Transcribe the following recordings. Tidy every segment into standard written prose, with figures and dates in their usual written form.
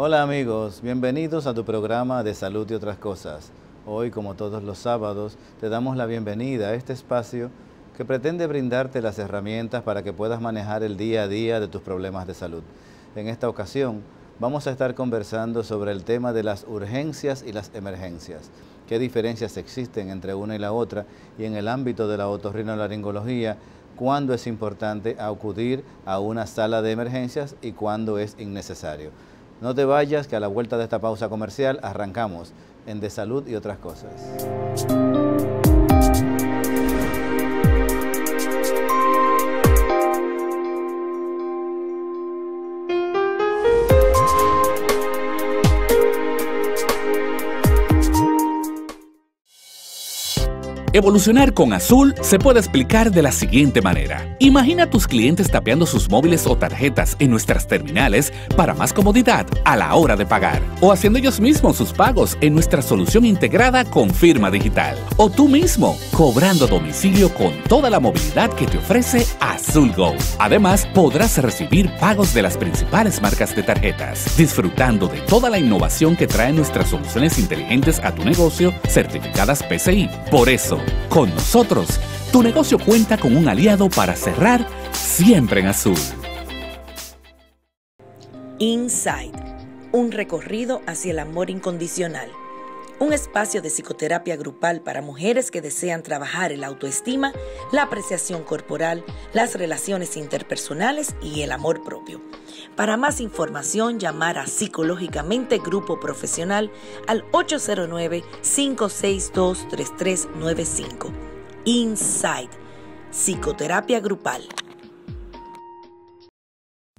Hola amigos, bienvenidos a tu programa de salud y otras cosas. Hoy, como todos los sábados, te damos la bienvenida a este espacio que pretende brindarte las herramientas para que puedas manejar el día a día de tus problemas de salud. En esta ocasión, vamos a estar conversando sobre el tema de las urgencias y las emergencias. ¿Qué diferencias existen entre una y la otra? Y en el ámbito de la otorrinolaringología, ¿cuándo es importante acudir a una sala de emergencias y cuándo es innecesario? No te vayas, que a la vuelta de esta pausa comercial arrancamos en De Salud y Otras Cosas. Evolucionar con Azul se puede explicar de la siguiente manera. Imagina a tus clientes tapeando sus móviles o tarjetas en nuestras terminales para más comodidad a la hora de pagar. O haciendo ellos mismos sus pagos en nuestra solución integrada con firma digital. O tú mismo, cobrando a domicilio con toda la movilidad que te ofrece Azul Go. Además, podrás recibir pagos de las principales marcas de tarjetas, disfrutando de toda la innovación que traen nuestras soluciones inteligentes a tu negocio, certificadas PCI. Por eso, con nosotros, tu negocio cuenta con un aliado para cerrar siempre en azul. Inside, un recorrido hacia el amor incondicional. Un espacio de psicoterapia grupal para mujeres que desean trabajar el autoestima, la apreciación corporal, las relaciones interpersonales y el amor propio. Para más información, llamar a Psicológicamente Grupo Profesional al 809-562-3395. Inside, psicoterapia grupal.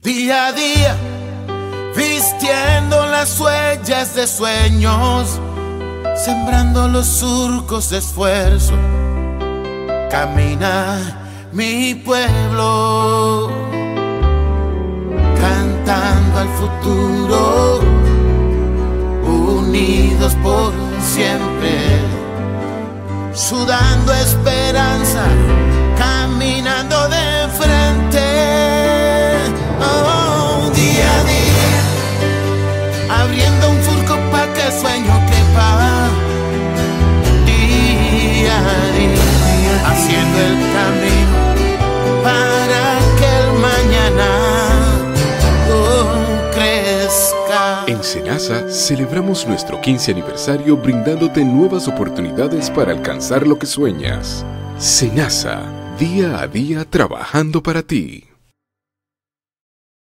Día a día, vistiendo las huellas de sueños, sembrando los surcos de esfuerzo, camina mi pueblo, cantando al futuro, unidos por siempre, sudando esperanza, caminando de frente. Oh, día a día, abriendo un surco para que el sueño quepa. Día a día, haciendo el camino para que el mañana crezca. En Senasa celebramos nuestro 15 aniversario brindándote nuevas oportunidades para alcanzar lo que sueñas. Senasa, día a día trabajando para ti.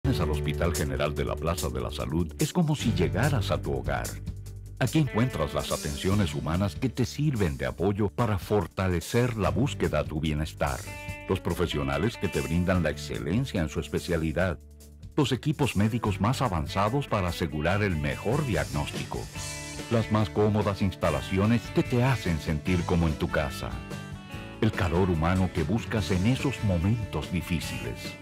Al Hospital General de la Plaza de la Salud es como si llegaras a tu hogar. Aquí encuentras las atenciones humanas que te sirven de apoyo para fortalecer la búsqueda a tu bienestar. Los profesionales que te brindan la excelencia en su especialidad. Los equipos médicos más avanzados para asegurar el mejor diagnóstico. Las más cómodas instalaciones que te hacen sentir como en tu casa. El calor humano que buscas en esos momentos difíciles.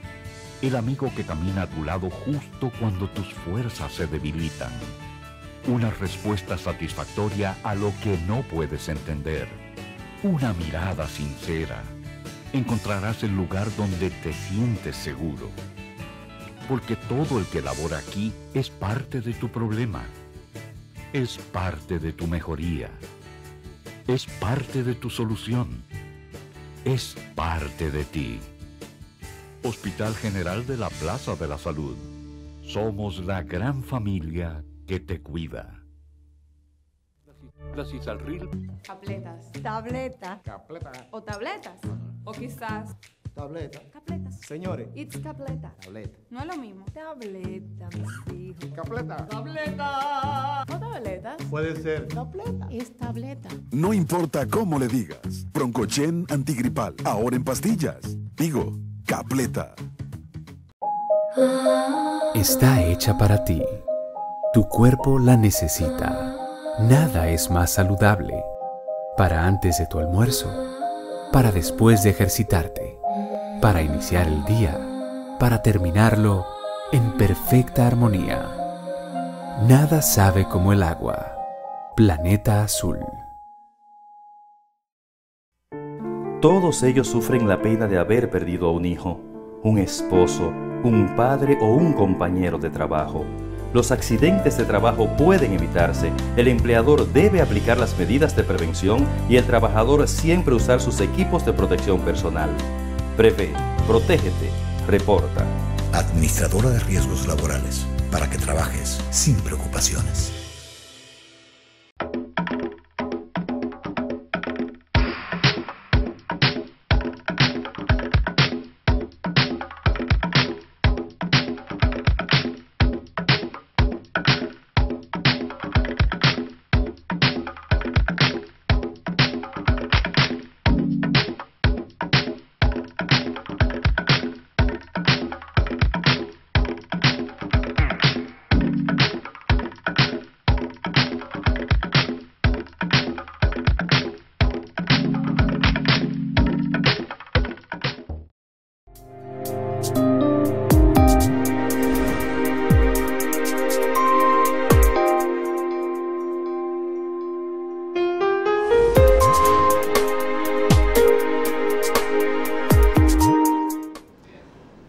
El amigo que camina a tu lado justo cuando tus fuerzas se debilitan. Una respuesta satisfactoria a lo que no puedes entender. Una mirada sincera. Encontrarás el lugar donde te sientes seguro. Porque todo el que labora aquí es parte de tu problema. Es parte de tu mejoría. Es parte de tu solución. Es parte de ti. Hospital General de la Plaza de la Salud. Somos la gran familia que te cuida. Cisalril. Tabletas. Tableta. Capleta. O tabletas. O quizás. Tableta. Capletas. Señores. It's tableta. Tableta. No es lo mismo. Tableta, mi Capleta. Tableta. ¿No tabletas? Puede ser. Tableta. Es tableta. No importa cómo le digas. Broncochen antigripal. Ahora en pastillas. Digo, Capleta. Está hecha para ti. Tu cuerpo la necesita. Nada es más saludable. Para antes de tu almuerzo. Para después de ejercitarte. Para iniciar el día. Para terminarlo en perfecta armonía. Nada sabe como el agua. Planeta Azul. Todos ellos sufren la pena de haber perdido a un hijo, un esposo, un padre o un compañero de trabajo. Los accidentes de trabajo pueden evitarse. El empleador debe aplicar las medidas de prevención y el trabajador siempre usar sus equipos de protección personal. Prevé, protégete, reporta. Administradora de Riesgos Laborales, para que trabajes sin preocupaciones.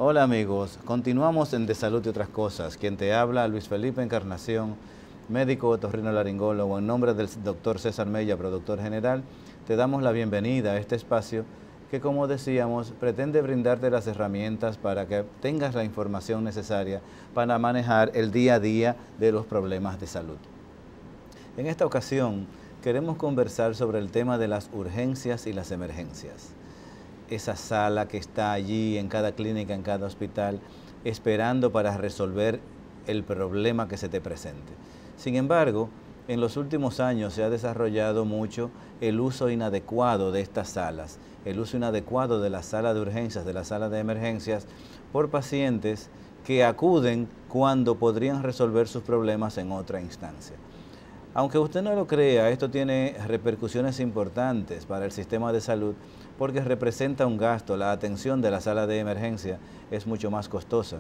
Hola amigos, continuamos en De Salud y Otras Cosas. Quien te habla, Luis Felipe Encarnación, médico otorrinolaringólogo. En nombre del doctor César Mella, productor general, te damos la bienvenida a este espacio que, como decíamos, pretende brindarte las herramientas para que tengas la información necesaria para manejar el día a día de los problemas de salud. En esta ocasión queremos conversar sobre el tema de las urgencias y las emergencias. Esa sala que está allí en cada clínica, en cada hospital, esperando para resolver el problema que se te presente. Sin embargo, en los últimos años se ha desarrollado mucho el uso inadecuado de estas salas, el uso inadecuado de la sala de urgencias, de la sala de emergencias, por pacientes que acuden cuando podrían resolver sus problemas en otra instancia. Aunque usted no lo crea, esto tiene repercusiones importantes para el sistema de salud porque representa un gasto. La atención de la sala de emergencia es mucho más costosa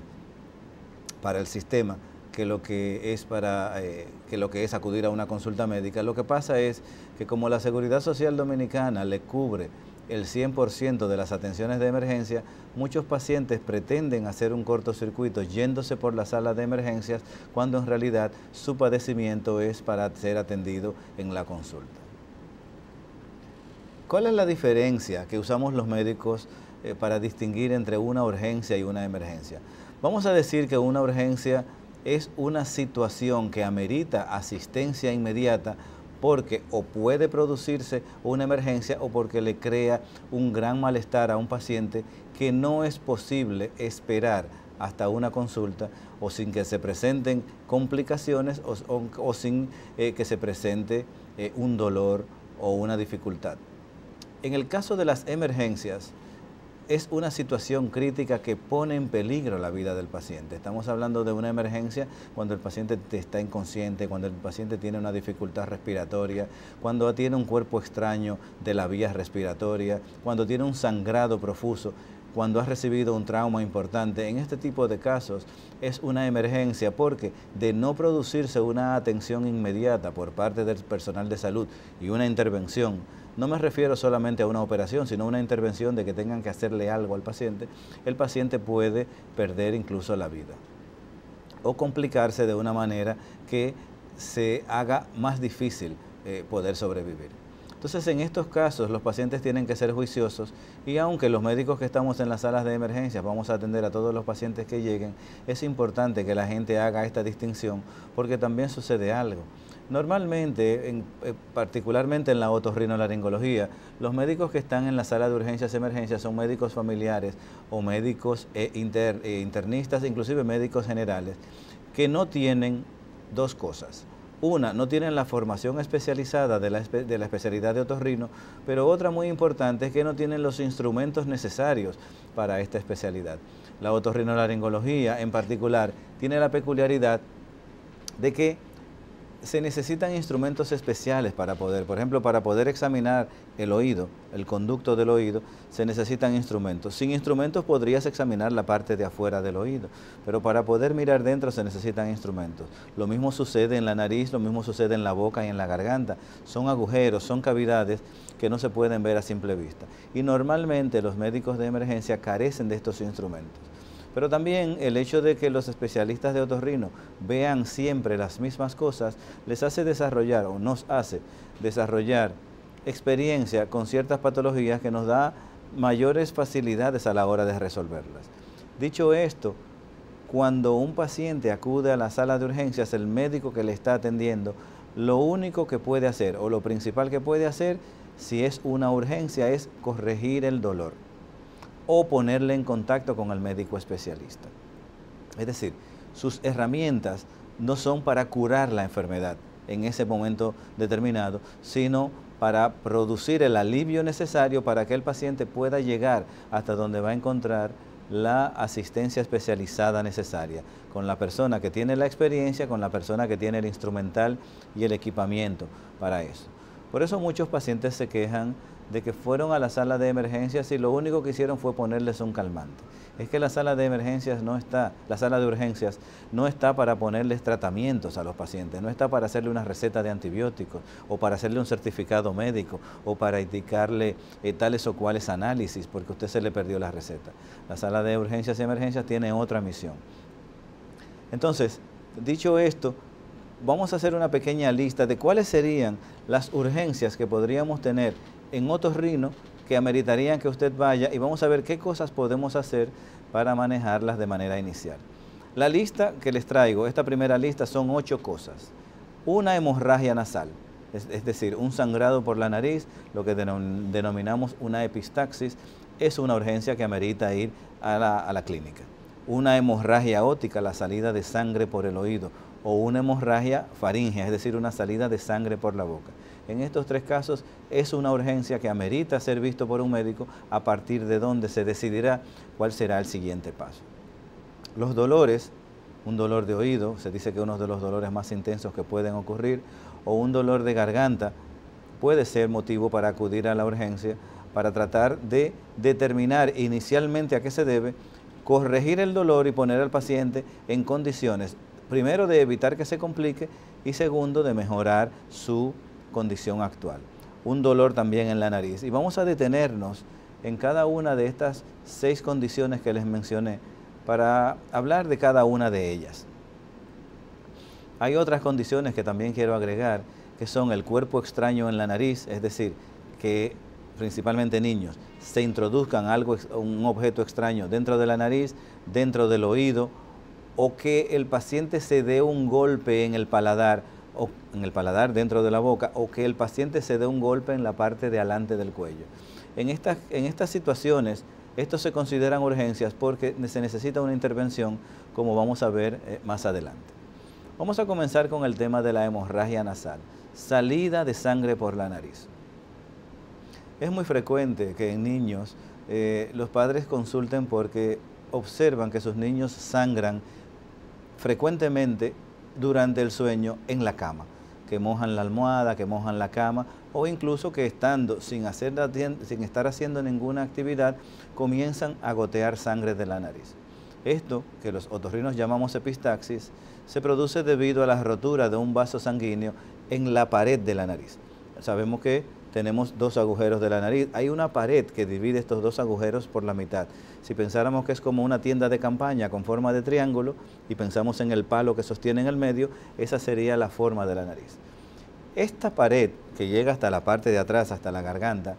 para el sistema que lo que es acudir a una consulta médica. Lo que pasa es que como la Seguridad Social Dominicana le cubre el 100% de las atenciones de emergencia, muchos pacientes pretenden hacer un cortocircuito yéndose por la sala de emergencias cuando en realidad su padecimiento es para ser atendido en la consulta. ¿Cuál es la diferencia que usamos los médicos para distinguir entre una urgencia y una emergencia? Vamos a decir que una urgencia es una situación que amerita asistencia inmediata porque o puede producirse una emergencia o porque le crea un gran malestar a un paciente que no es posible esperar hasta una consulta o sin que se presenten complicaciones o sin que se presente un dolor o una dificultad. En el caso de las emergencias, es una situación crítica que pone en peligro la vida del paciente. Estamos hablando de una emergencia cuando el paciente está inconsciente, cuando el paciente tiene una dificultad respiratoria, cuando tiene un cuerpo extraño de la vía respiratoria, cuando tiene un sangrado profuso, cuando ha recibido un trauma importante. En este tipo de casos es una emergencia porque de no producirse una atención inmediata por parte del personal de salud y una intervención, no me refiero solamente a una operación, sino a una intervención de que tengan que hacerle algo al paciente, el paciente puede perder incluso la vida o complicarse de una manera que se haga más difícil poder sobrevivir. Entonces, en estos casos, los pacientes tienen que ser juiciosos y aunque los médicos que estamos en las salas de emergencias vamos a atender a todos los pacientes que lleguen, es importante que la gente haga esta distinción porque también sucede algo. Normalmente, particularmente en la otorrinolaringología, los médicos que están en la sala de urgencias y emergencias son médicos familiares o médicos internistas, inclusive médicos generales, que no tienen dos cosas. Una, no tienen la formación especializada de la especialidad de otorrino, pero otra muy importante es que no tienen los instrumentos necesarios para esta especialidad. La otorrinolaringología en particular tiene la peculiaridad de que se necesitan instrumentos especiales para poder, por ejemplo, para poder examinar el oído, el conducto del oído, se necesitan instrumentos. Sin instrumentos podrías examinar la parte de afuera del oído, pero para poder mirar dentro se necesitan instrumentos. Lo mismo sucede en la nariz, lo mismo sucede en la boca y en la garganta. Son agujeros, son cavidades que no se pueden ver a simple vista. Y normalmente los médicos de emergencia carecen de estos instrumentos. Pero también el hecho de que los especialistas de otorrino vean siempre las mismas cosas les hace desarrollar o nos hace desarrollar experiencia con ciertas patologías que nos da mayores facilidades a la hora de resolverlas. Dicho esto, cuando un paciente acude a la sala de urgencias, el médico que le está atendiendo, lo único que puede hacer o lo principal que puede hacer si es una urgencia es corregir el dolor o ponerle en contacto con el médico especialista. Es decir, sus herramientas no son para curar la enfermedad en ese momento determinado, sino para producir el alivio necesario para que el paciente pueda llegar hasta donde va a encontrar la asistencia especializada necesaria, con la persona que tiene la experiencia, con la persona que tiene el instrumental y el equipamiento para eso. Por eso muchos pacientes se quejan de que fueron a la sala de emergencias y lo único que hicieron fue ponerles un calmante. Es que la sala de emergencias no está, la sala de urgencias no está para ponerles tratamientos a los pacientes, no está para hacerle una receta de antibióticos o para hacerle un certificado médico o para indicarle tales o cuales análisis porque a usted se le perdió la receta. La sala de urgencias y emergencias tiene otra misión. Entonces, dicho esto, vamos a hacer una pequeña lista de cuáles serían las urgencias que podríamos tener en otorrino que ameritarían que usted vaya y vamos a ver qué cosas podemos hacer para manejarlas de manera inicial. La lista que les traigo, esta primera lista, son 8 cosas. Una hemorragia nasal, es decir, un sangrado por la nariz, lo que denominamos una epistaxis, es una urgencia que amerita ir a la clínica. Una hemorragia óptica, la salida de sangre por el oído, o una hemorragia faríngea, es decir, una salida de sangre por la boca. En estos 3 casos es una urgencia que amerita ser visto por un médico, a partir de donde se decidirá cuál será el siguiente paso. Los dolores, un dolor de oído, se dice que uno de los dolores más intensos que pueden ocurrir, o un dolor de garganta, puede ser motivo para acudir a la urgencia para tratar de determinar inicialmente a qué se debe, corregir el dolor y poner al paciente en condiciones, primero, de evitar que se complique y segundo, de mejorar su condición actual. Un dolor también en la nariz. Y vamos a detenernos en cada una de estas 6 condiciones que les mencioné para hablar de cada una de ellas. Hay otras condiciones que también quiero agregar, que son el cuerpo extraño en la nariz, es decir, que principalmente niños se introduzcan un objeto extraño dentro de la nariz, dentro del oído, o que el paciente se dé un golpe en el paladar, o en el paladar dentro de la boca, o que el paciente se dé un golpe en la parte de adelante del cuello. En estas situaciones, estos se consideran urgencias porque se necesita una intervención, como vamos a ver más adelante. Vamos a comenzar con el tema de la hemorragia nasal, salida de sangre por la nariz. Es muy frecuente que en niños los padres consulten porque observan que sus niños sangran frecuentemente durante el sueño en la cama, que mojan la almohada, que mojan la cama, o incluso que estando sin estar haciendo ninguna actividad, comienzan a gotear sangre de la nariz. Esto, que los otorrinos llamamos epistaxis, se produce debido a la rotura de un vaso sanguíneo en la pared de la nariz. Sabemos que tenemos 2 agujeros de la nariz. Hay una pared que divide estos 2 agujeros por la mitad. Si pensáramos que es como una tienda de campaña con forma de triángulo y pensamos en el palo que sostiene en el medio, esa sería la forma de la nariz. Esta pared, que llega hasta la parte de atrás, hasta la garganta,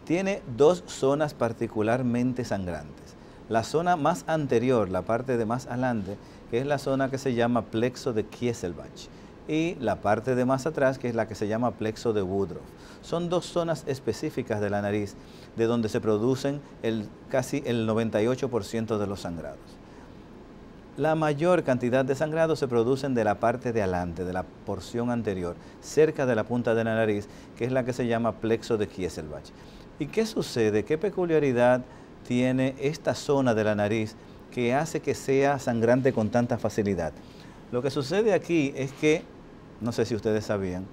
tiene 2 zonas particularmente sangrantes. La zona más anterior, la parte de más adelante, que es la zona que se llama plexo de Kieselbach, y la parte de más atrás, que es la que se llama plexo de Woodruff. Son 2 zonas específicas de la nariz de donde se producen casi el 98% de los sangrados. La mayor cantidad de sangrado se producen de la parte de adelante, de la porción anterior, cerca de la punta de la nariz, que es la que se llama plexo de Kieselbach. ¿Y qué sucede? ¿Qué peculiaridad tiene esta zona de la nariz que hace que sea sangrante con tanta facilidad? Lo que sucede aquí es que, no sé si ustedes sabían,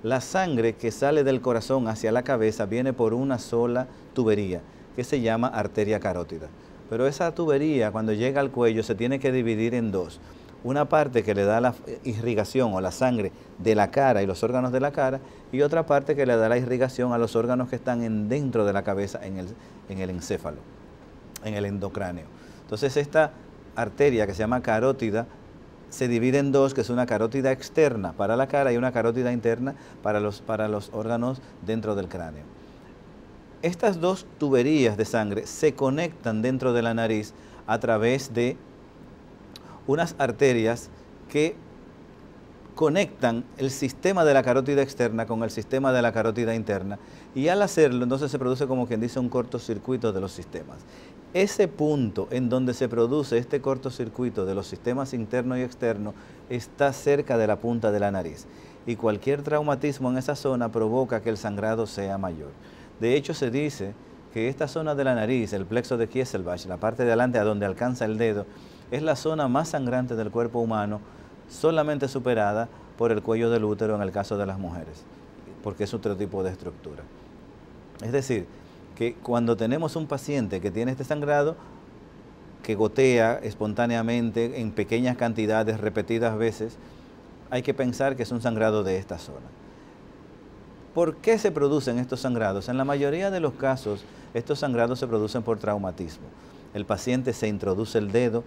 la sangre que sale del corazón hacia la cabeza viene por una sola tubería, que se llama arteria carótida. Pero esa tubería, cuando llega al cuello, se tiene que dividir en dos. Una parte que le da la irrigación o la sangre de la cara y los órganos de la cara, y otra parte que le da la irrigación a los órganos que están dentro de la cabeza, en el encéfalo, en el endocráneo. Entonces esta arteria que se llama carótida se divide en dos, que es una carótida externa para la cara y una carótida interna para los órganos dentro del cráneo. Estas dos tuberías de sangre se conectan dentro de la nariz a través de unas arterias que conectan el sistema de la carótida externa con el sistema de la carótida interna, y al hacerlo entonces se produce, como quien dice, un cortocircuito de los sistemas. Ese punto en donde se produce este cortocircuito de los sistemas interno y externo está cerca de la punta de la nariz, y cualquier traumatismo en esa zona provoca que el sangrado sea mayor. De hecho, se dice que esta zona de la nariz, el plexo de Kieselbach, la parte de adelante a donde alcanza el dedo, es la zona más sangrante del cuerpo humano, solamente superada por el cuello del útero en el caso de las mujeres, porque es otro tipo de estructura. Es decir, que cuando tenemos un paciente que tiene este sangrado, que gotea espontáneamente en pequeñas cantidades, repetidas veces, hay que pensar que es un sangrado de esta zona. ¿Por qué se producen estos sangrados? En la mayoría de los casos, estos sangrados se producen por traumatismo. El paciente se introduce el dedo,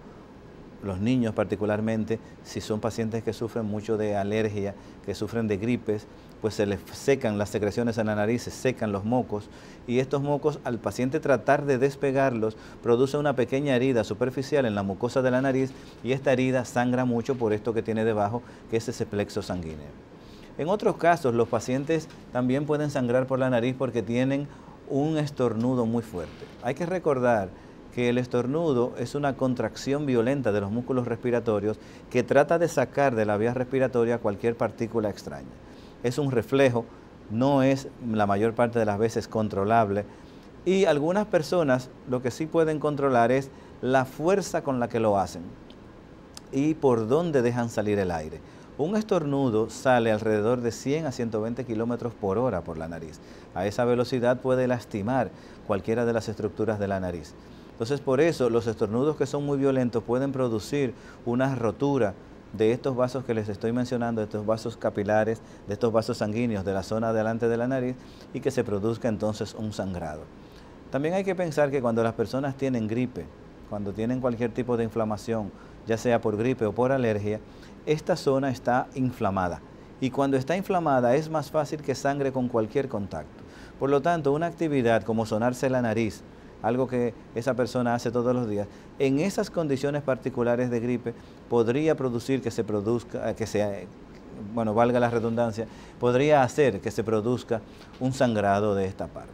los niños particularmente, si son pacientes que sufren mucho de alergia, que sufren de gripes, pues se les secan las secreciones en la nariz, se secan los mocos, y estos mocos, al paciente tratar de despegarlos, produce una pequeña herida superficial en la mucosa de la nariz, y esta herida sangra mucho por esto que tiene debajo, que es ese plexo sanguíneo. En otros casos, los pacientes también pueden sangrar por la nariz porque tienen un estornudo muy fuerte. Hay que recordar que el estornudo es una contracción violenta de los músculos respiratorios que trata de sacar de la vía respiratoria cualquier partícula extraña. Es un reflejo, no es la mayor parte de las veces controlable, y algunas personas lo que sí pueden controlar es la fuerza con la que lo hacen y por dónde dejan salir el aire. Un estornudo sale alrededor de 100 a 120 kilómetros por hora por la nariz. A esa velocidad puede lastimar cualquiera de las estructuras de la nariz. Entonces, por eso los estornudos que son muy violentos pueden producir una rotura de estos vasos que les estoy mencionando, de estos vasos capilares, de estos vasos sanguíneos de la zona delante de la nariz, y que se produzca entonces un sangrado. También hay que pensar que cuando las personas tienen gripe, cuando tienen cualquier tipo de inflamación, ya sea por gripe o por alergia, esta zona está inflamada, y cuando está inflamada es más fácil que sangre con cualquier contacto. Por lo tanto, una actividad como sonarse la nariz, algo que esa persona hace todos los días, en esas condiciones particulares de gripe, podría producir que se produzca, valga la redundancia, podría hacer que se produzca un sangrado de esta parte.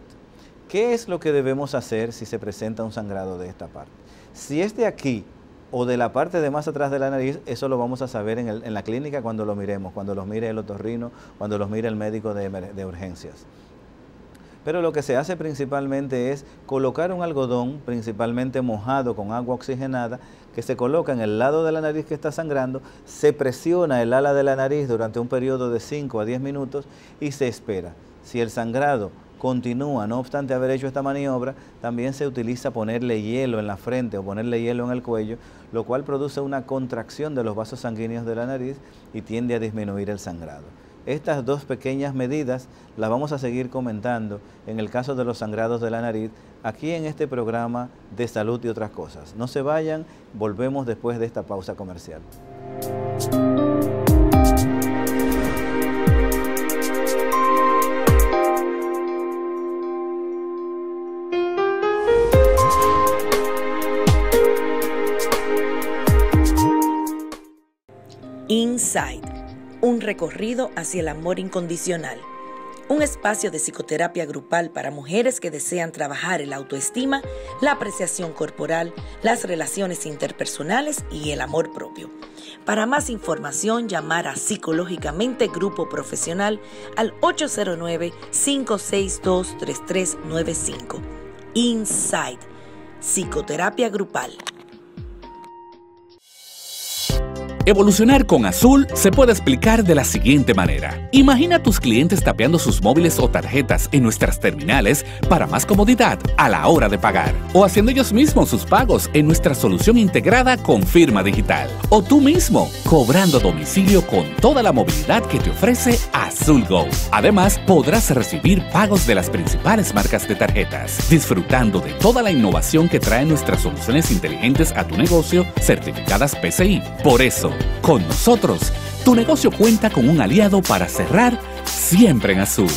¿Qué es lo que debemos hacer si se presenta un sangrado de esta parte? Si es de aquí o de la parte de más atrás de la nariz, eso lo vamos a saber en la clínica cuando lo miremos, cuando los mire el otorrino, cuando los mire el médico de urgencias. Pero lo que se hace principalmente es colocar un algodón, principalmente mojado con agua oxigenada, que se coloca en el lado de la nariz que está sangrando, se presiona el ala de la nariz durante un periodo de 5 a 10 minutos y se espera. Si el sangrado continúa, no obstante haber hecho esta maniobra, también se utiliza ponerle hielo en la frente o ponerle hielo en el cuello, lo cual produce una contracción de los vasos sanguíneos de la nariz y tiende a disminuir el sangrado. Estas dos pequeñas medidas las vamos a seguir comentando en el caso de los sangrados de la nariz, aquí en este programa de salud y otras cosas. No se vayan, volvemos después de esta pausa comercial. Inside, un recorrido hacia el amor incondicional. un espacio de psicoterapia grupal para mujeres que desean trabajar el autoestima, la apreciación corporal, las relaciones interpersonales y el amor propio. Para más información, llamar a Psicológicamente Grupo Profesional al 809-562-3395. Insight, psicoterapia grupal. Evolucionar con Azul se puede explicar de la siguiente manera. Imagina a tus clientes tapeando sus móviles o tarjetas en nuestras terminales para más comodidad a la hora de pagar, o haciendo ellos mismos sus pagos en nuestra solución integrada con firma digital, o tú mismo cobrando a domicilio con toda la movilidad que te ofrece Azul Go. Además, podrás recibir pagos de las principales marcas de tarjetas, disfrutando de toda la innovación que traen nuestras soluciones inteligentes a tu negocio, certificadas PCI. Por eso, con nosotros, tu negocio cuenta con un aliado para cerrar siempre en azul.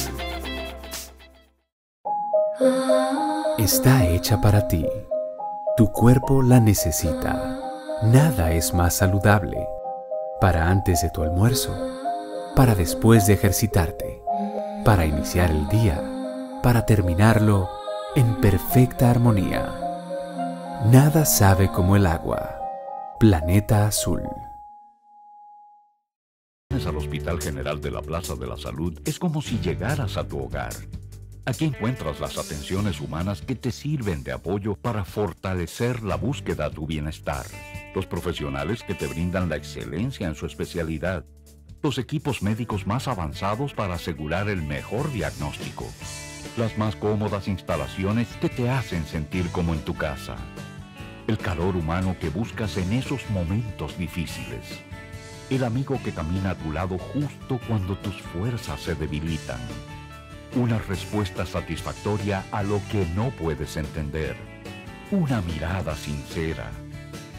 Está hecha para ti. Tu cuerpo la necesita. Nada es más saludable. Para antes de tu almuerzo, para después de ejercitarte, para iniciar el día, para terminarlo en perfecta armonía. Nada sabe como el agua. Planeta Azul. Al Hospital General de la Plaza de la Salud es como si llegaras a tu hogar. Aquí encuentras las atenciones humanas que te sirven de apoyo para fortalecer la búsqueda de tu bienestar. Los profesionales que te brindan la excelencia en su especialidad. Los equipos médicos más avanzados para asegurar el mejor diagnóstico. Las más cómodas instalaciones que te hacen sentir como en tu casa. El calor humano que buscas en esos momentos difíciles. El amigo que camina a tu lado justo cuando tus fuerzas se debilitan. Una respuesta satisfactoria a lo que no puedes entender. Una mirada sincera.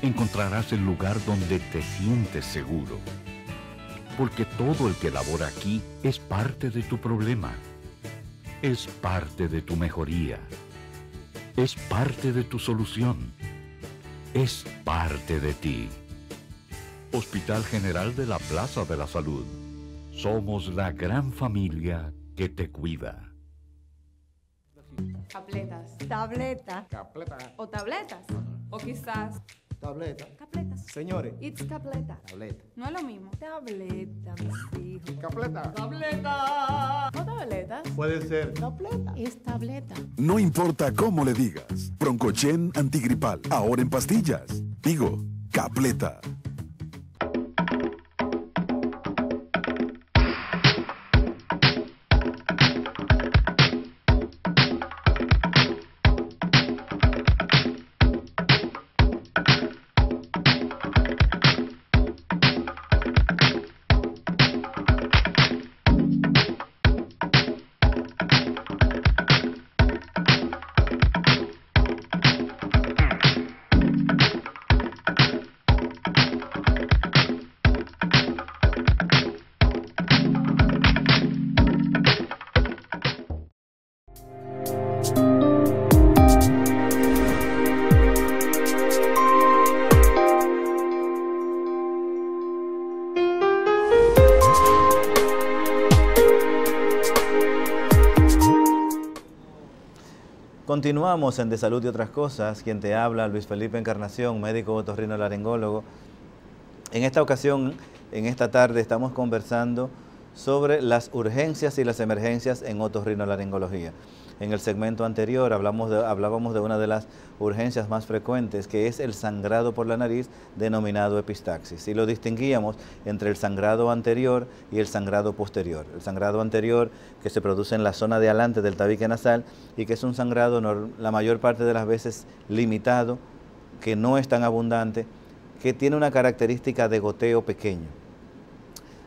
Encontrarás el lugar donde te sientes seguro. Porque todo el que labora aquí es parte de tu problema. Es parte de tu mejoría. Es parte de tu solución. Es parte de ti. Hospital General de la Plaza de la Salud. Somos la gran familia que te cuida. Capletas. Tableta. Capleta. O tabletas. O quizás... Tableta. Capletas. Señores. It's capleta. Tableta. No es lo mismo. Tableta, mis hijos. Capleta. Tableta. O tabletas. Puede ser. Tableta. Es tableta. No importa cómo le digas. Broncochen antigripal. Ahora en pastillas. Digo, Capleta. Continuamos en De Salud y Otras Cosas. Quien te habla, Luis Felipe Encarnación, médico otorrinolaringólogo. En esta ocasión, en esta tarde, estamos conversando sobre las urgencias y las emergencias en otorrinolaringología. En el segmento anterior hablábamos de una de las urgencias más frecuentes, que es el sangrado por la nariz, denominado epistaxis. Y lo distinguíamos entre el sangrado anterior y el sangrado posterior. El sangrado anterior, que se produce en la zona de adelante del tabique nasal y que es un sangrado la mayor parte de las veces limitado, que no es tan abundante, que tiene una característica de goteo pequeño.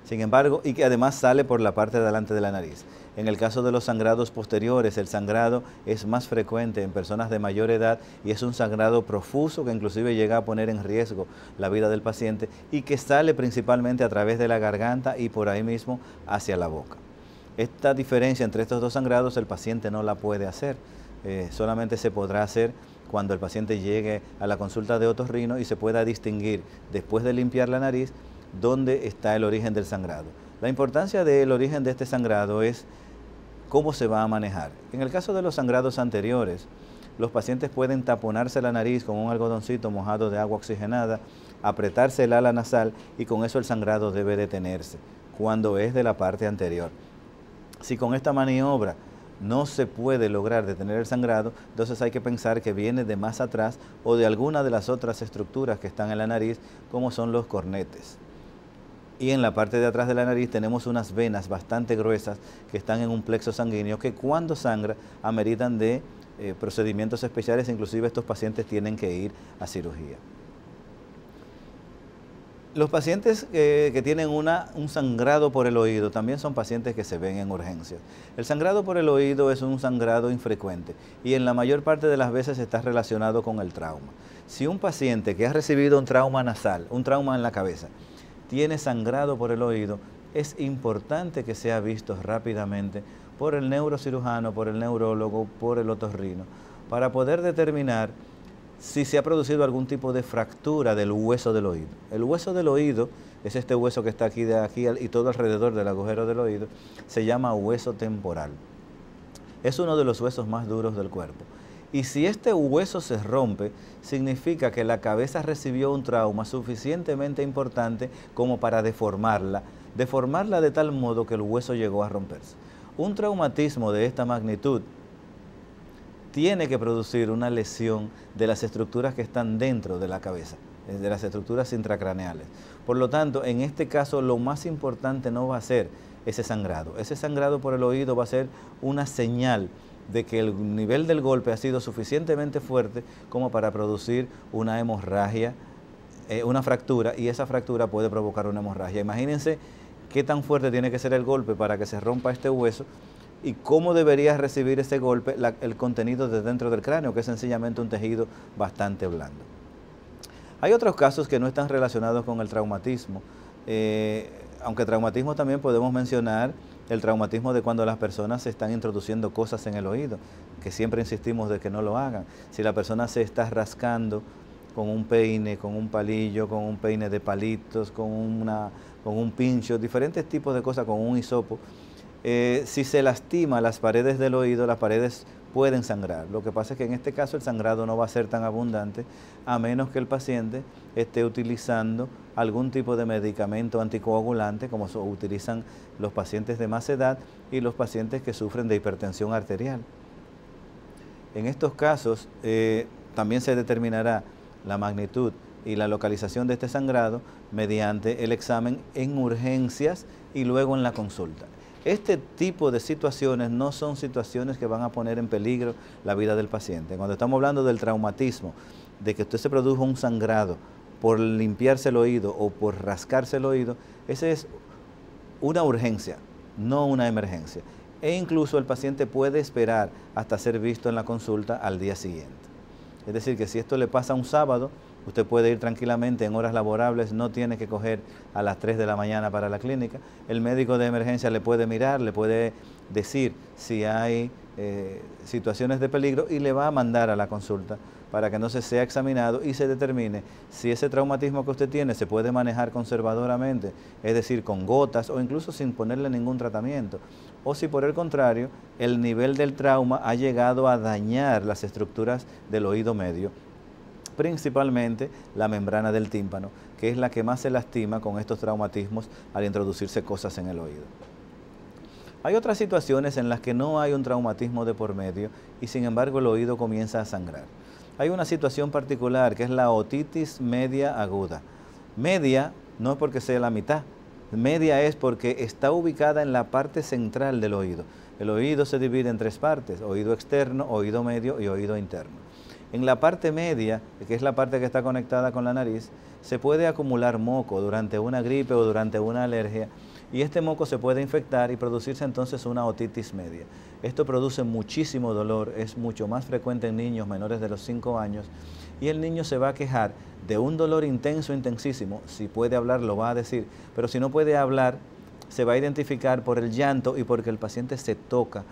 Sin embargo, y que además sale por la parte de adelante de la nariz. En el caso de los sangrados posteriores, el sangrado es más frecuente en personas de mayor edad y es un sangrado profuso que inclusive llega a poner en riesgo la vida del paciente y que sale principalmente a través de la garganta y por ahí mismo hacia la boca. Esta diferencia entre estos dos sangrados el paciente no la puede hacer, solamente se podrá hacer cuando el paciente llegue a la consulta de otorrino y se pueda distinguir, después de limpiar la nariz, dónde está el origen del sangrado. La importancia del origen de este sangrado es ¿Cómo se va a manejar? En el caso de los sangrados anteriores, los pacientes pueden taponarse la nariz con un algodoncito mojado de agua oxigenada, apretarse el ala nasal y con eso el sangrado debe detenerse cuando es de la parte anterior. Si con esta maniobra no se puede lograr detener el sangrado, entonces hay que pensar que viene de más atrás o de alguna de las otras estructuras que están en la nariz, como son los cornetes. Y en la parte de atrás de la nariz tenemos unas venas bastante gruesas que están en un plexo sanguíneo que cuando sangra ameritan de procedimientos especiales, inclusive estos pacientes tienen que ir a cirugía. Los pacientes que tienen un sangrado por el oído también son pacientes que se ven en urgencias. El sangrado por el oído es un sangrado infrecuente y en la mayor parte de las veces está relacionado con el trauma. Si un paciente que ha recibido un trauma nasal, un trauma en la cabeza, tiene sangrado por el oído, es importante que sea visto rápidamente por el neurocirujano, por el neurólogo, por el otorrino, para poder determinar si se ha producido algún tipo de fractura del hueso del oído. El hueso del oído es este hueso que está aquí, de aquí y todo alrededor del agujero del oído, se llama hueso temporal. Es uno de los huesos más duros del cuerpo. Y si este hueso se rompe, significa que la cabeza recibió un trauma suficientemente importante como para deformarla de tal modo que el hueso llegó a romperse. Un traumatismo de esta magnitud tiene que producir una lesión de las estructuras que están dentro de la cabeza, de las estructuras intracraneales. Por lo tanto, en este caso, lo más importante no va a ser ese sangrado. Ese sangrado por el oído va a ser una señal de que el nivel del golpe ha sido suficientemente fuerte como para producir una hemorragia, una fractura, y esa fractura puede provocar una hemorragia. Imagínense qué tan fuerte tiene que ser el golpe para que se rompa este hueso y cómo debería recibir ese golpe el contenido de dentro del cráneo, que es sencillamente un tejido bastante blando. Hay otros casos que no están relacionados con el traumatismo, aunque traumatismo también podemos mencionar el traumatismo de cuando las personas se están introduciendo cosas en el oído, que siempre insistimos de que no lo hagan. Si la persona se está rascando con un peine, con un palillo, con un peine de palitos, con un pincho, diferentes tipos de cosas, con un hisopo, si se lastima las paredes del oído, las paredes pueden sangrar. Lo que pasa es que en este caso el sangrado no va a ser tan abundante a menos que el paciente esté utilizando algún tipo de medicamento anticoagulante, como utilizan los pacientes de más edad y los pacientes que sufren de hipertensión arterial. En estos casos también se determinará la magnitud y la localización de este sangrado mediante el examen en urgencias y luego en la consulta. Este tipo de situaciones no son situaciones que van a poner en peligro la vida del paciente. Cuando estamos hablando del traumatismo, de que usted se produjo un sangrado por limpiarse el oído o por rascarse el oído, esa es una urgencia, no una emergencia. E incluso el paciente puede esperar hasta ser visto en la consulta al día siguiente. Es decir, que si esto le pasa un sábado, usted puede ir tranquilamente en horas laborables, no tiene que coger a las 3 de la mañana para la clínica. El médico de emergencia le puede mirar, le puede decir si hay situaciones de peligro y le va a mandar a la consulta para que entonces sea examinado y se determine si ese traumatismo que usted tiene se puede manejar conservadoramente, es decir, con gotas o incluso sin ponerle ningún tratamiento, o si por el contrario el nivel del trauma ha llegado a dañar las estructuras del oído medio, principalmente la membrana del tímpano, que es la que más se lastima con estos traumatismos al introducirse cosas en el oído. Hay otras situaciones en las que no hay un traumatismo de por medio y sin embargo el oído comienza a sangrar. Hay una situación particular que es la otitis media aguda. Media no es porque sea la mitad, media es porque está ubicada en la parte central del oído. El oído se divide en 3 partes, oído externo, oído medio y oído interno. En la parte media, que es la parte que está conectada con la nariz, se puede acumular moco durante una gripe o durante una alergia y este moco se puede infectar y producirse entonces una otitis media. Esto produce muchísimo dolor, es mucho más frecuente en niños menores de los 5 años y el niño se va a quejar de un dolor intenso, intensísimo. Si puede hablar lo va a decir, pero si no puede hablar se va a identificar por el llanto y porque el paciente se toca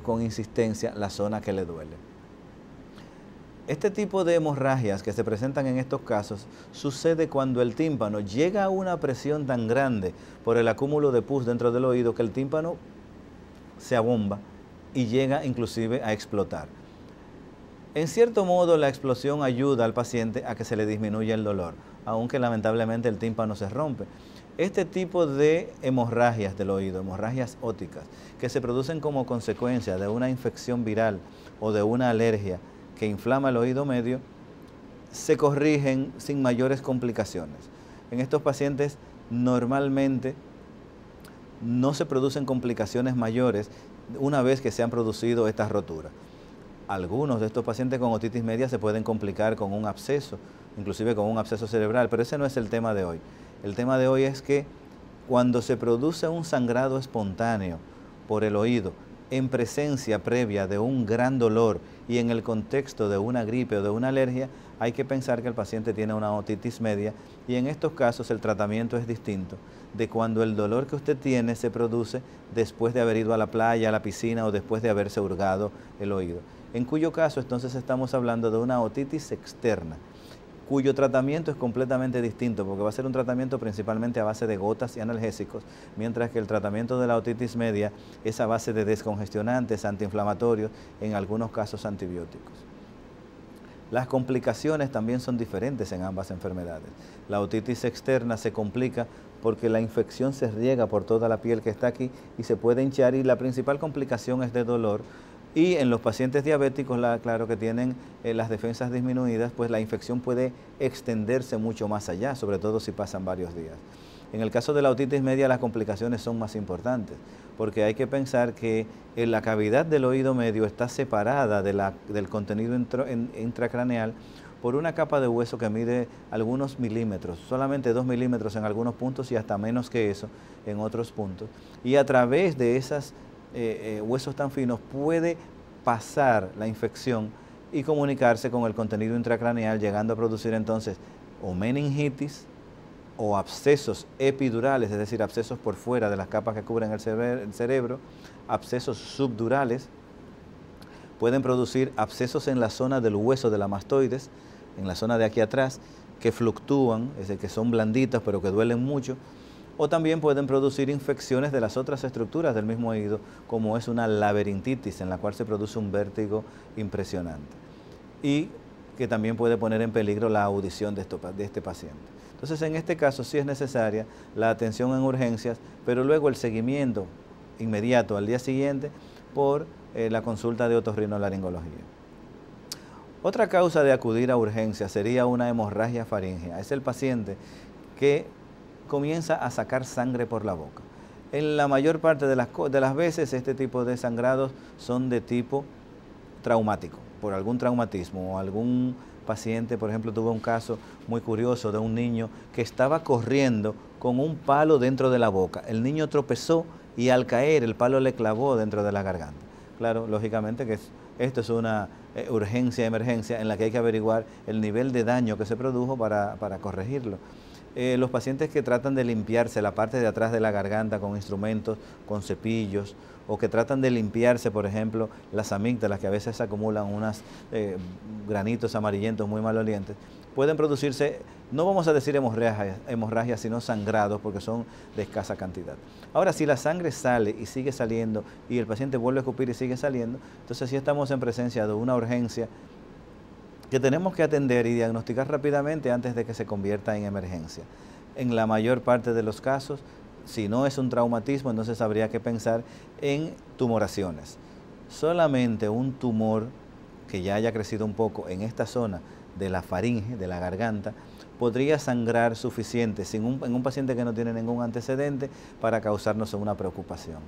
con insistencia la zona que le duele. Este tipo de hemorragias que se presentan en estos casos sucede cuando el tímpano llega a una presión tan grande por el acúmulo de pus dentro del oído que el tímpano se abomba y llega inclusive a explotar. En cierto modo, la explosión ayuda al paciente a que se le disminuya el dolor, aunque lamentablemente el tímpano se rompe. Este tipo de hemorragias del oído, hemorragias ópticas, que se producen como consecuencia de una infección viral o de una alergia que inflama el oído medio, se corrigen sin mayores complicaciones. En estos pacientes normalmente no se producen complicaciones mayores una vez que se han producido estas roturas. Algunos de estos pacientes con otitis media se pueden complicar con un absceso, inclusive con un absceso cerebral, pero ese no es el tema de hoy. El tema de hoy es que cuando se produce un sangrado espontáneo por el oído en presencia previa de un gran dolor y en el contexto de una gripe o de una alergia, hay que pensar que el paciente tiene una otitis media y en estos casos el tratamiento es distinto de cuando el dolor que usted tiene se produce después de haber ido a la playa, a la piscina o después de haberse hurgado el oído. En cuyo caso entonces estamos hablando de una otitis externa, cuyo tratamiento es completamente distinto porque va a ser un tratamiento principalmente a base de gotas y analgésicos, mientras que el tratamiento de la otitis media es a base de descongestionantes, antiinflamatorios, en algunos casos antibióticos. Las complicaciones también son diferentes en ambas enfermedades. La otitis externa se complica porque la infección se riega por toda la piel que está aquí y se puede hinchar y la principal complicación es de dolor. Y en los pacientes diabéticos, claro que tienen las defensas disminuidas, pues la infección puede extenderse mucho más allá, sobre todo si pasan varios días. En el caso de la otitis media las complicaciones son más importantes, porque hay que pensar que la cavidad del oído medio está separada del contenido intracraneal por una capa de hueso que mide algunos milímetros, solamente 2 milímetros en algunos puntos y hasta menos que eso en otros puntos. Y a través de esas huesos tan finos puede pasar la infección y comunicarse con el contenido intracraneal, llegando a producir entonces o meningitis o abscesos epidurales, es decir, abscesos por fuera de las capas que cubren el cerebro, abscesos subdurales, pueden producir abscesos en la zona del hueso de la mastoides, en la zona de aquí atrás, que fluctúan, es decir, que son blanditas pero que duelen mucho, o también pueden producir infecciones de las otras estructuras del mismo oído, como es una laberintitis, en la cual se produce un vértigo impresionante, y que también puede poner en peligro la audición de este paciente. Entonces, en este caso sí es necesaria la atención en urgencias, pero luego el seguimiento inmediato al día siguiente por la consulta de otorrinolaringología. Otra causa de acudir a urgencias sería una hemorragia faríngea. Es el paciente que comienza a sacar sangre por la boca. En la mayor parte de las veces este tipo de sangrados son de tipo traumático, por algún traumatismo o algún paciente. Por ejemplo, tuve un caso muy curioso de un niño que estaba corriendo con un palo dentro de la boca. El niño tropezó y al caer el palo le clavó dentro de la garganta. Claro, lógicamente que esto es una urgencia, emergencia en la que hay que averiguar el nivel de daño que se produjo para corregirlo. Los pacientes que tratan de limpiarse la parte de atrás de la garganta con instrumentos, con cepillos, o que tratan de limpiarse, por ejemplo, las amígdalas, que a veces acumulan unos granitos amarillentos muy malolientes, pueden producirse, no vamos a decir hemorragias, sino sangrados, porque son de escasa cantidad. Ahora, si la sangre sale y sigue saliendo, y el paciente vuelve a escupir y sigue saliendo, entonces sí estamos en presencia de una urgencia que tenemos que atender y diagnosticar rápidamente antes de que se convierta en emergencia. En la mayor parte de los casos, si no es un traumatismo, entonces habría que pensar en tumoraciones. Solamente un tumor que ya haya crecido un poco en esta zona de la faringe, de la garganta, podría sangrar suficiente en un paciente que no tiene ningún antecedente para causarnos una preocupación.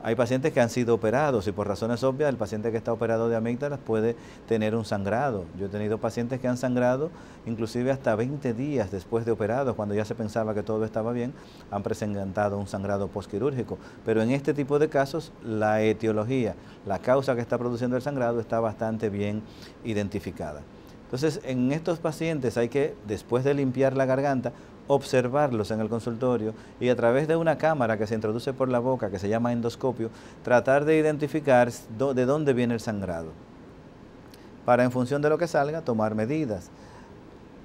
Hay pacientes que han sido operados y por razones obvias el paciente que está operado de amígdalas puede tener un sangrado. Yo he tenido pacientes que han sangrado inclusive hasta 20 días después de operados, cuando ya se pensaba que todo estaba bien, han presentado un sangrado postquirúrgico. Pero en este tipo de casos la etiología, la causa que está produciendo el sangrado está bastante bien identificada. Entonces, en estos pacientes hay que, después de limpiar la garganta, observarlos en el consultorio y a través de una cámara que se introduce por la boca, que se llama endoscopio, tratar de identificar de dónde viene el sangrado, para en función de lo que salga tomar medidas.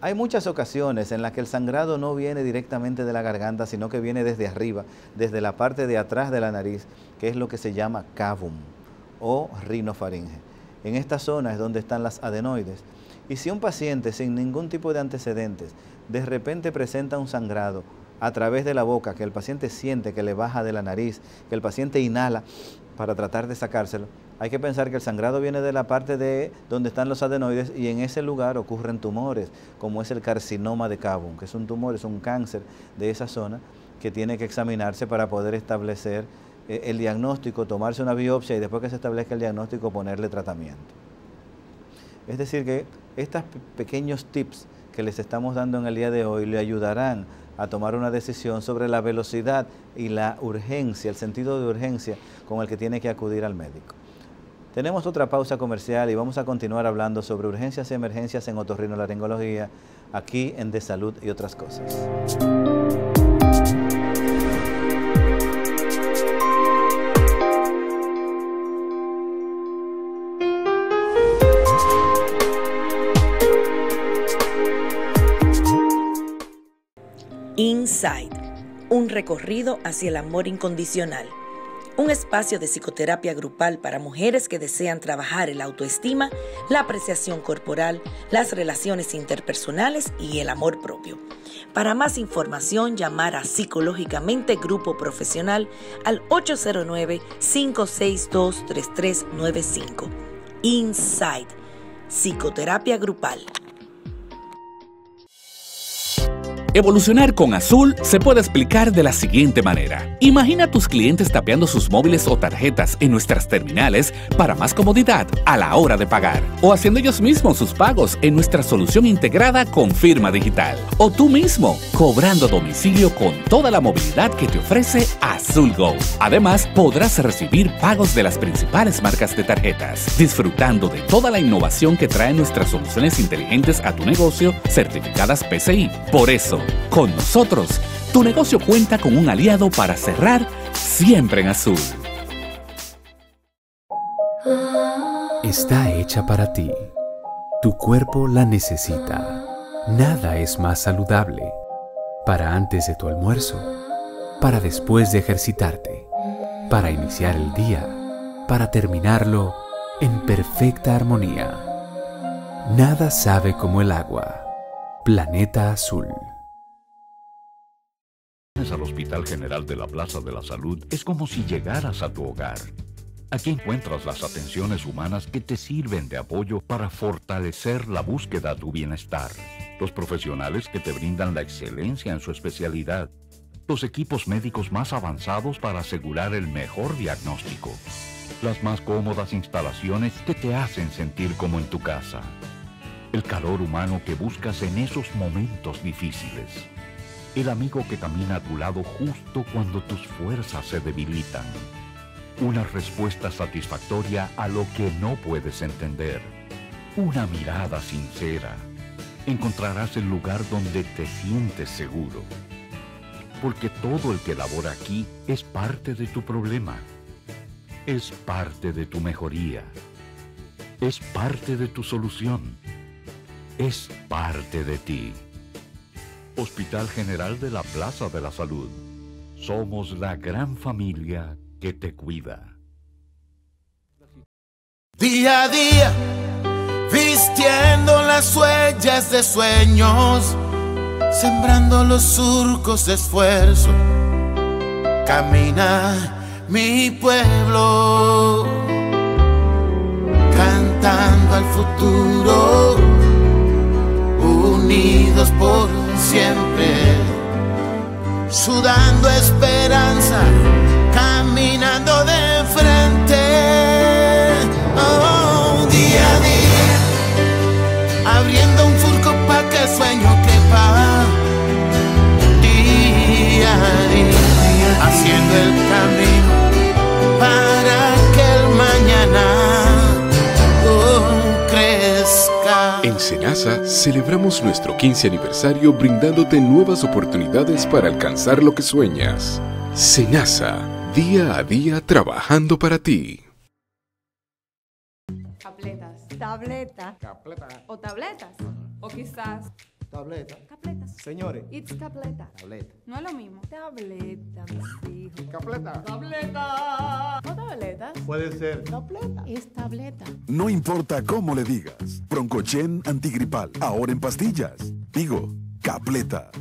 Hay muchas ocasiones en las que el sangrado no viene directamente de la garganta, sino que viene desde arriba, desde la parte de atrás de la nariz, que es lo que se llama cavum o rinofaringe. En esta zona es donde están las adenoides. Y si un paciente sin ningún tipo de antecedentes de repente presenta un sangrado a través de la boca, que el paciente siente que le baja de la nariz, que el paciente inhala para tratar de sacárselo, hay que pensar que el sangrado viene de la parte de donde están los adenoides y en ese lugar ocurren tumores, como es el carcinoma de cavum, que es un tumor, es un cáncer de esa zona que tiene que examinarse para poder establecer el diagnóstico, tomarse una biopsia y después que se establezca el diagnóstico ponerle tratamiento. Es decir que estos pequeños tips que les estamos dando en el día de hoy le ayudarán a tomar una decisión sobre la velocidad y la urgencia, el sentido de urgencia con el que tiene que acudir al médico. Tenemos otra pausa comercial y vamos a continuar hablando sobre urgencias y emergencias en otorrinolaringología aquí en De Salud y Otras Cosas. Inside, un recorrido hacia el amor incondicional. Un espacio de psicoterapia grupal para mujeres que desean trabajar el autoestima, la apreciación corporal, las relaciones interpersonales y el amor propio. Para más información, llamar a Psicológicamente Grupo Profesional al 809-562-3395. Inside, psicoterapia grupal. Evolucionar con Azul se puede explicar de la siguiente manera. Imagina a tus clientes tapeando sus móviles o tarjetas en nuestras terminales para más comodidad a la hora de pagar. O haciendo ellos mismos sus pagos en nuestra solución integrada con firma digital. O tú mismo, cobrando a domicilio con toda la movilidad que te ofrece Azul Go. Además, podrás recibir pagos de las principales marcas de tarjetas, disfrutando de toda la innovación que traen nuestras soluciones inteligentes a tu negocio, certificadas PCI. Por eso, con nosotros, tu negocio cuenta con un aliado para cerrar siempre en azul. Está hecha para ti. Tu cuerpo la necesita. Nada es más saludable. Para antes de tu almuerzo, para después de ejercitarte, para iniciar el día, para terminarlo en perfecta armonía. Nada sabe como el agua. Planeta Azul. Al Hospital General de la Plaza de la Salud es como si llegaras a tu hogar. Aquí encuentras las atenciones humanas que te sirven de apoyo para fortalecer la búsqueda de tu bienestar. Los profesionales que te brindan la excelencia en su especialidad. Los equipos médicos más avanzados para asegurar el mejor diagnóstico. Las más cómodas instalaciones que te hacen sentir como en tu casa. El calor humano que buscas en esos momentos difíciles. El amigo que camina a tu lado justo cuando tus fuerzas se debilitan. Una respuesta satisfactoria a lo que no puedes entender. Una mirada sincera. Encontrarás el lugar donde te sientes seguro. Porque todo el que labora aquí es parte de tu problema. Es parte de tu mejoría. Es parte de tu solución. Es parte de ti. Hospital General de la Plaza de la Salud. Somos la gran familia que te cuida. Día a día, vistiendo las huellas de sueños, sembrando los surcos de esfuerzo. Camina mi pueblo, cantando al futuro, unidos por siempre, sudando esperanza, caminando de frente. Oh, día a día, abriendo un surco pa' que el sueño quepa. Día a día, haciendo el camino para que el mañana crezca. En Senasa celebramos nuestro 15 aniversario brindándote nuevas oportunidades para alcanzar lo que sueñas. Senasa, día a día trabajando para ti. Tabletas. Tableta. O tabletas. O quizás Tableta. Capletas. Señores. It's capleta. Tableta. No es lo mismo. Tableta, mis hijos. Capleta. Tableta. ¿O tabletas? Puede ser. Tableta. Es tableta. No importa cómo le digas. Broncochen antigripal. Ahora en pastillas. Digo, Capleta.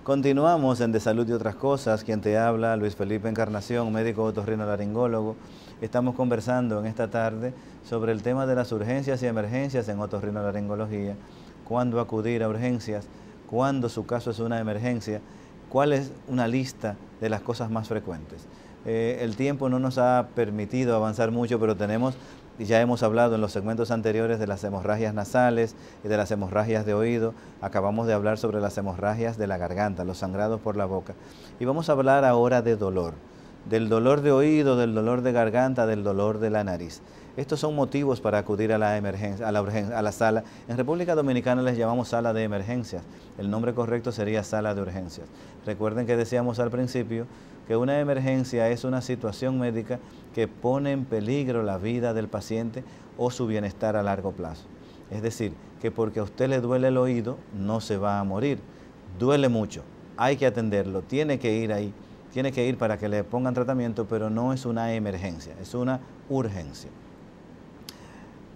Continuamos en De Salud y Otras Cosas. Quien te habla, Luis Felipe Encarnación, médico otorrinolaringólogo. Estamos conversando en esta tarde sobre el tema de las urgencias y emergencias en otorrinolaringología. Cuándo acudir a urgencias, cuándo su caso es una emergencia, cuál es una lista de las cosas más frecuentes. El tiempo no nos ha permitido avanzar mucho, pero ya hemos hablado en los segmentos anteriores de las hemorragias nasales y de las hemorragias de oído. Acabamos de hablar sobre las hemorragias de la garganta, los sangrados por la boca. Y vamos a hablar ahora de dolor, del dolor de oído, del dolor de garganta, del dolor de la nariz. Estos son motivos para acudir a la emergencia, a la sala. En República Dominicana les llamamos sala de emergencias. El nombre correcto sería sala de urgencias. Recuerden que decíamos al principio que una emergencia es una situación médica que pone en peligro la vida del paciente o su bienestar a largo plazo. Es decir, que porque a usted le duele el oído, no se va a morir. Duele mucho, hay que atenderlo, tiene que ir ahí, tiene que ir para que le pongan tratamiento, pero no es una emergencia, es una urgencia.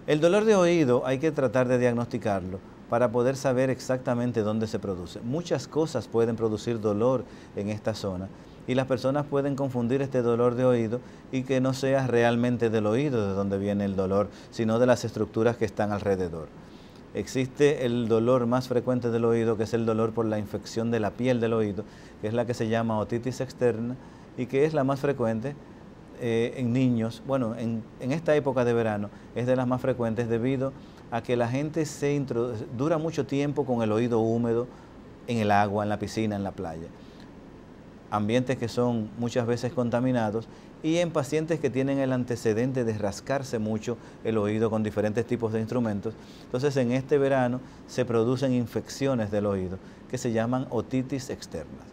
El dolor de oído hay que tratar de diagnosticarlo para poder saber exactamente dónde se produce. Muchas cosas pueden producir dolor en esta zona y las personas pueden confundir este dolor de oído y que no sea realmente del oído de donde viene el dolor, sino de las estructuras que están alrededor. Existe el dolor más frecuente del oído, que es el dolor por la infección de la piel del oído, que es la que se llama otitis externa y que es la más frecuente en niños. Bueno, en esta época de verano es de las más frecuentes debido a que la gente dura mucho tiempo con el oído húmedo en el agua, en la piscina, en la playa. Ambientes que son muchas veces contaminados y en pacientes que tienen el antecedente de rascarse mucho el oído con diferentes tipos de instrumentos. Entonces en este verano se producen infecciones del oído que se llaman otitis externas.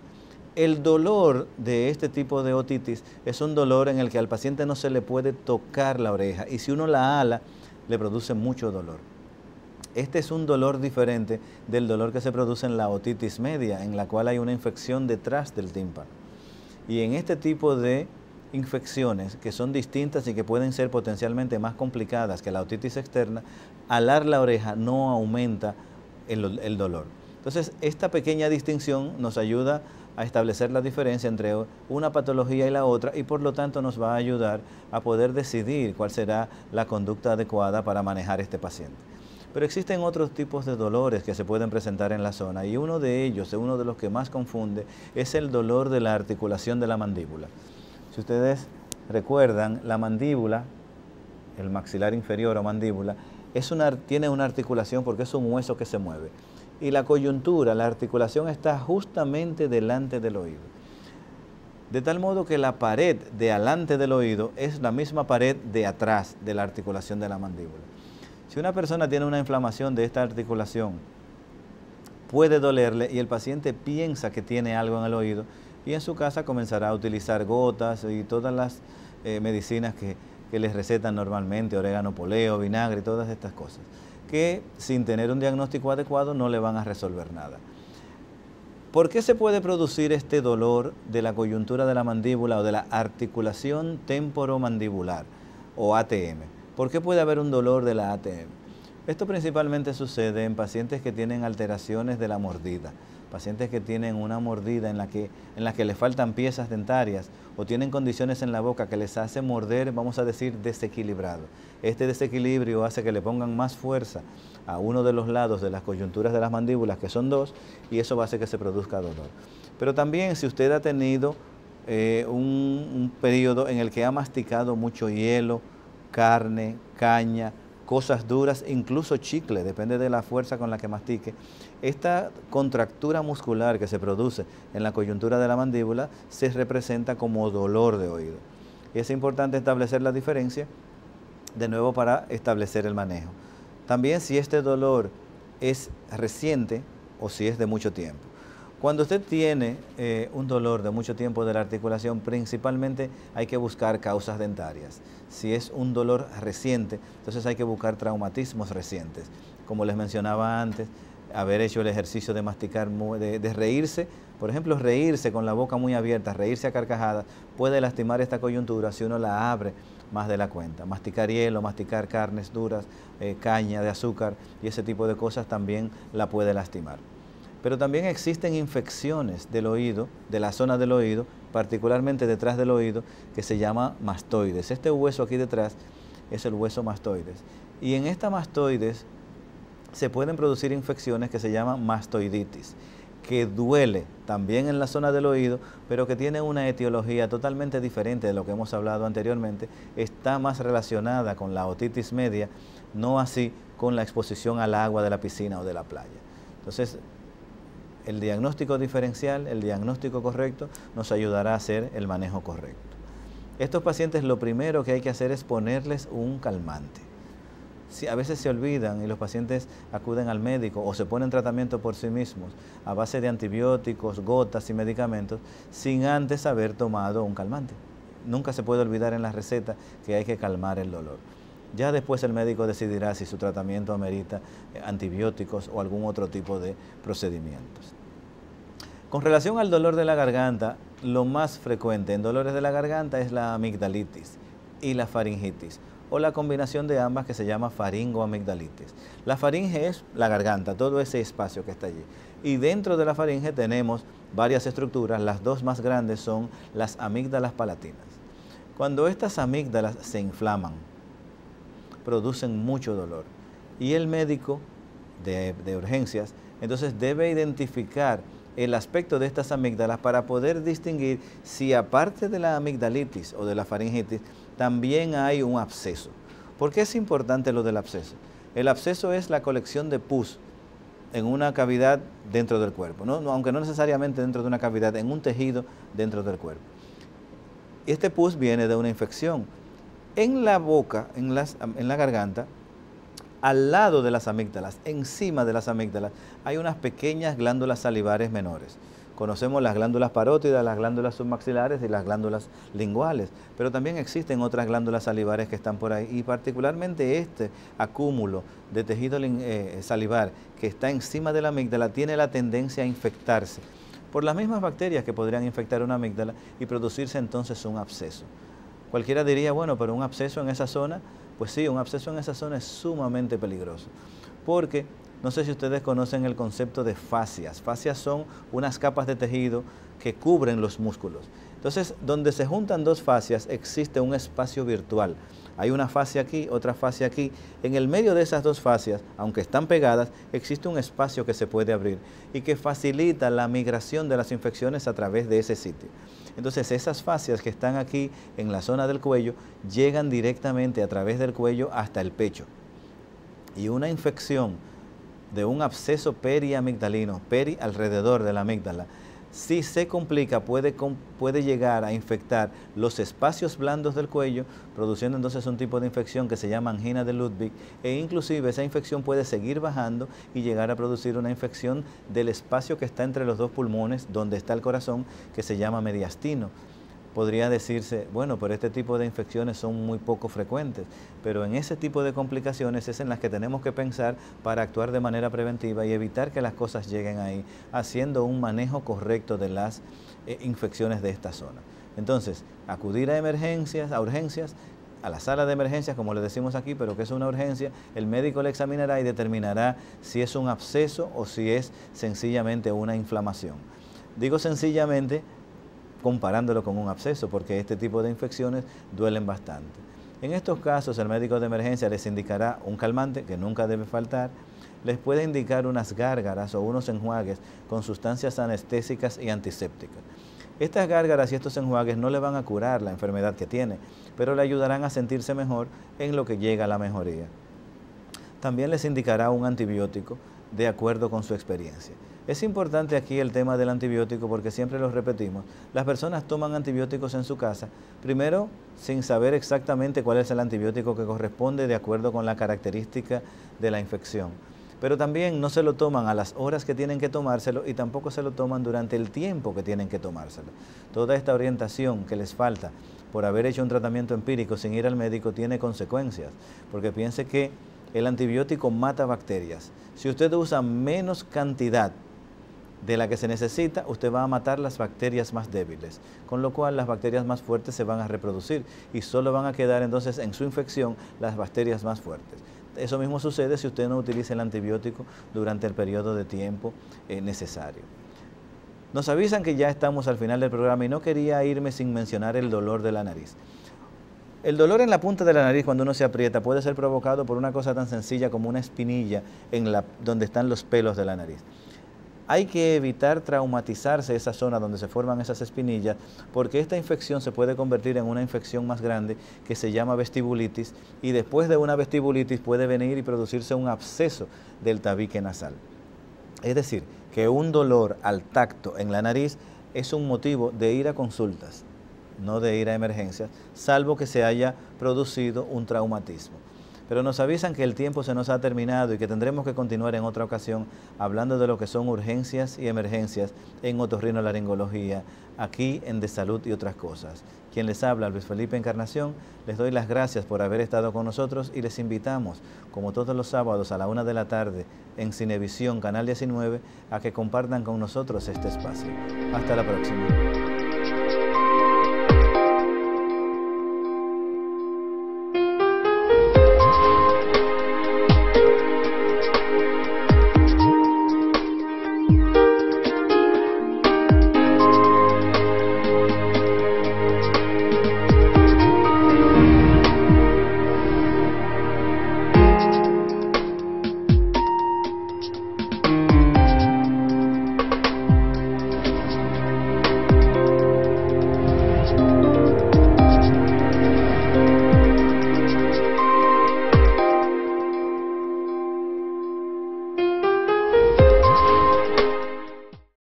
El dolor de este tipo de otitis es un dolor en el que al paciente no se le puede tocar la oreja y si uno la ala le produce mucho dolor. Este es un dolor diferente del dolor que se produce en la otitis media, en la cual hay una infección detrás del tímpano. Y en este tipo de infecciones que son distintas y que pueden ser potencialmente más complicadas que la otitis externa, alar la oreja no aumenta el dolor. Entonces, esta pequeña distinción nos ayuda a establecer la diferencia entre una patología y la otra y por lo tanto nos va a ayudar a poder decidir cuál será la conducta adecuada para manejar este paciente. Pero existen otros tipos de dolores que se pueden presentar en la zona y uno de ellos, uno de los que más confunde, es el dolor de la articulación de la mandíbula. Si ustedes recuerdan, la mandíbula, el maxilar inferior o mandíbula, tiene una articulación porque es un hueso que se mueve. Y la coyuntura, la articulación está justamente delante del oído. De tal modo que la pared de adelante del oído es la misma pared de atrás de la articulación de la mandíbula. Si una persona tiene una inflamación de esta articulación, puede dolerle y el paciente piensa que tiene algo en el oído y en su casa comenzará a utilizar gotas y todas las medicinas que les recetan normalmente, orégano poleo, vinagre y todas estas cosas, que sin tener un diagnóstico adecuado no le van a resolver nada. ¿Por qué se puede producir este dolor de la coyuntura de la mandíbula o de la articulación temporomandibular o ATM? ¿Por qué puede haber un dolor de la ATM? Esto principalmente sucede en pacientes que tienen alteraciones de la mordida, pacientes que tienen una mordida en la que le faltan piezas dentarias o tienen condiciones en la boca que les hace morder, vamos a decir, desequilibrado. Este desequilibrio hace que le pongan más fuerza a uno de los lados de las coyunturas de las mandíbulas, que son dos, y eso va a hacer que se produzca dolor. Pero también si usted ha tenido un periodo en el que ha masticado mucho hielo, carne, caña, cosas duras, incluso chicle, depende de la fuerza con la que mastique, esta contractura muscular que se produce en la coyuntura de la mandíbula se representa como dolor de oído. Y es importante establecer la diferencia, de nuevo, para establecer el manejo. También si este dolor es reciente o si es de mucho tiempo. Cuando usted tiene un dolor de mucho tiempo de la articulación, principalmente hay que buscar causas dentarias. Si es un dolor reciente, entonces hay que buscar traumatismos recientes. Como les mencionaba antes, haber hecho el ejercicio de masticar, de reírse, por ejemplo, reírse con la boca muy abierta, reírse a carcajadas, puede lastimar esta coyuntura si uno la abre más de la cuenta. Masticar hielo, masticar carnes duras, caña de azúcar y ese tipo de cosas también la puede lastimar. Pero también existen infecciones del oído, de la zona del oído, particularmente detrás del oído, que se llama mastoides. Este hueso aquí detrás es el hueso mastoides. Y en esta mastoides se pueden producir infecciones que se llaman mastoiditis, que duele también en la zona del oído, pero que tiene una etiología totalmente diferente de lo que hemos hablado anteriormente. Está más relacionada con la otitis media, no así con la exposición al agua de la piscina o de la playa. Entonces, el diagnóstico diferencial, el diagnóstico correcto, nos ayudará a hacer el manejo correcto. Estos pacientes lo primero que hay que hacer es ponerles un calmante. Si a veces se olvidan y los pacientes acuden al médico o se ponen tratamiento por sí mismos a base de antibióticos, gotas y medicamentos sin antes haber tomado un calmante. Nunca se puede olvidar en la receta que hay que calmar el dolor. Ya después el médico decidirá si su tratamiento amerita antibióticos o algún otro tipo de procedimientos. Con relación al dolor de la garganta, lo más frecuente en dolores de la garganta es la amigdalitis y la faringitis, o la combinación de ambas que se llama faringoamigdalitis. La faringe es la garganta, todo ese espacio que está allí. Y dentro de la faringe tenemos varias estructuras, las dos más grandes son las amígdalas palatinas. Cuando estas amígdalas se inflaman, producen mucho dolor. Y el médico de urgencias entonces debe identificar el aspecto de estas amígdalas para poder distinguir si aparte de la amigdalitis o de la faringitis también hay un absceso. ¿Por qué es importante lo del absceso? El absceso es la colección de pus en una cavidad dentro del cuerpo, ¿no? Aunque no necesariamente dentro de una cavidad, en un tejido dentro del cuerpo. Este pus viene de una infección. En la boca, en la garganta, al lado de las amígdalas, encima de las amígdalas, hay unas pequeñas glándulas salivares menores. Conocemos las glándulas parótidas, las glándulas submaxilares y las glándulas linguales, pero también existen otras glándulas salivares que están por ahí y particularmente este acúmulo de tejido salivar que está encima de la amígdala tiene la tendencia a infectarse por las mismas bacterias que podrían infectar una amígdala y producirse entonces un absceso. Cualquiera diría, bueno, pero un absceso en esa zona, pues sí, un absceso en esa zona es sumamente peligroso, porque no sé si ustedes conocen el concepto de fascias. Fascias son unas capas de tejido que cubren los músculos. Entonces, donde se juntan dos fascias existe un espacio virtual. Hay una fascia aquí, otra fascia aquí. En el medio de esas dos fascias, aunque están pegadas, existe un espacio que se puede abrir y que facilita la migración de las infecciones a través de ese sitio. Entonces, esas fascias que están aquí en la zona del cuello llegan directamente a través del cuello hasta el pecho. Y una infección de un absceso periamigdalino, alrededor de la amígdala, si se complica puede llegar a infectar los espacios blandos del cuello, produciendo entonces un tipo de infección que se llama angina de Ludwig, e inclusive esa infección puede seguir bajando y llegar a producir una infección del espacio que está entre los dos pulmones, donde está el corazón, que se llama mediastino. Podría decirse, bueno, pero este tipo de infecciones son muy poco frecuentes, pero en ese tipo de complicaciones es en las que tenemos que pensar para actuar de manera preventiva y evitar que las cosas lleguen ahí, haciendo un manejo correcto de las infecciones de esta zona. Entonces, acudir a emergencias, a urgencias, a la sala de emergencias, como le decimos aquí, pero que es una urgencia, el médico le examinará y determinará si es un absceso o si es sencillamente una inflamación. Digo sencillamente comparándolo con un absceso, porque este tipo de infecciones duelen bastante. En estos casos, el médico de emergencia les indicará un calmante, que nunca debe faltar, les puede indicar unas gárgaras o unos enjuagues con sustancias anestésicas y antisépticas. Estas gárgaras y estos enjuagues no le van a curar la enfermedad que tiene, pero le ayudarán a sentirse mejor en lo que llega a la mejoría. También les indicará un antibiótico de acuerdo con su experiencia. Es importante aquí el tema del antibiótico porque siempre lo repetimos. Las personas toman antibióticos en su casa, primero sin saber exactamente cuál es el antibiótico que corresponde de acuerdo con la característica de la infección. Pero también no se lo toman a las horas que tienen que tomárselo y tampoco se lo toman durante el tiempo que tienen que tomárselo. Toda esta orientación que les falta por haber hecho un tratamiento empírico sin ir al médico tiene consecuencias, porque piense que el antibiótico mata bacterias. Si usted usa menos cantidad de la que se necesita, usted va a matar las bacterias más débiles, con lo cual las bacterias más fuertes se van a reproducir y solo van a quedar entonces en su infección las bacterias más fuertes. Eso mismo sucede si usted no utiliza el antibiótico durante el periodo de tiempo necesario. Nos avisan que ya estamos al final del programa y no quería irme sin mencionar el dolor de la nariz. El dolor en la punta de la nariz cuando uno se aprieta puede ser provocado por una cosa tan sencilla como una espinilla donde están los pelos de la nariz. Hay que evitar traumatizarse esa zona donde se forman esas espinillas porque esta infección se puede convertir en una infección más grande que se llama vestibulitis y después de una vestibulitis puede venir y producirse un absceso del tabique nasal. Es decir, que un dolor al tacto en la nariz es un motivo de ir a consultas, no de ir a emergencias, salvo que se haya producido un traumatismo. Pero nos avisan que el tiempo se nos ha terminado y que tendremos que continuar en otra ocasión hablando de lo que son urgencias y emergencias en otorrinolaringología, aquí en De Salud y Otras Cosas. Quien les habla, Luis Felipe Encarnación, les doy las gracias por haber estado con nosotros y les invitamos, como todos los sábados a la 1 de la tarde en Cinevisión, Canal 19, a que compartan con nosotros este espacio. Hasta la próxima.